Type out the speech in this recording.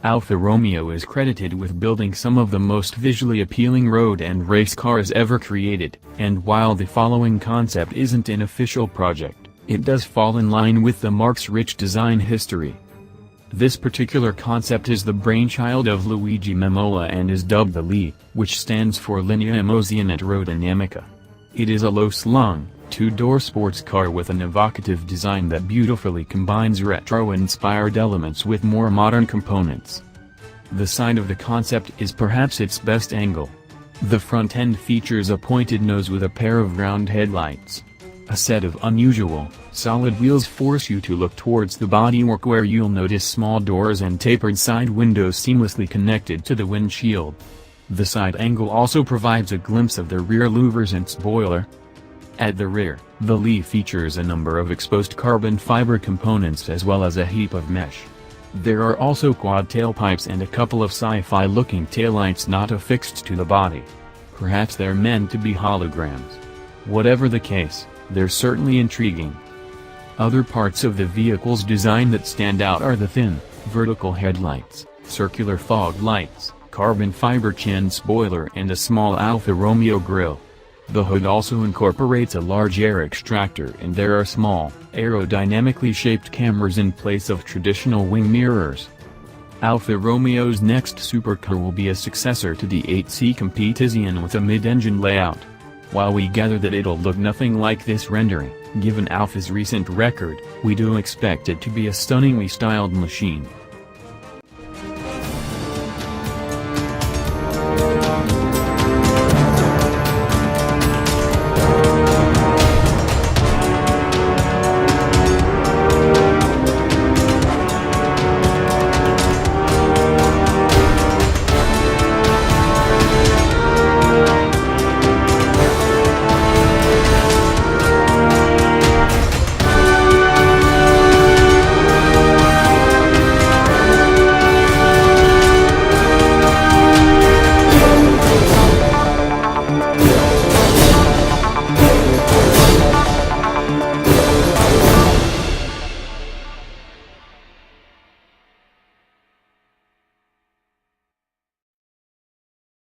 Alfa Romeo is credited with building some of the most visually appealing road and race cars ever created, and while the following concept isn't an official project, it does fall in line with the marque's rich design history. This particular concept is the brainchild of Luigi Memola and is dubbed the LEA, which stands for Linea Emozionante Aerodinamica. It is a low-slung, two-door sports car with an evocative design that beautifully combines retro-inspired elements with more modern components. The side of the concept is perhaps its best angle. The front end features a pointed nose with a pair of round headlights. A set of unusual, solid wheels force you to look towards the bodywork where you'll notice small doors and tapered side windows seamlessly connected to the windshield. The side angle also provides a glimpse of the rear louvers and spoiler. At the rear, the LEA features a number of exposed carbon fiber components as well as a heap of mesh. There are also quad tailpipes and a couple of sci-fi looking taillights not affixed to the body. Perhaps they're meant to be holograms. Whatever the case, they're certainly intriguing. Other parts of the vehicle's design that stand out are the thin, vertical headlights, circular fog lights, carbon fiber chin spoiler and a small Alfa Romeo grille. The hood also incorporates a large air extractor and there are small, aerodynamically shaped cameras in place of traditional wing mirrors. Alfa Romeo's next supercar will be a successor to the 8C Competizione with a mid-engine layout. While we gather that it'll look nothing like this rendering, given Alfa's recent record, we do expect it to be a stunningly styled machine.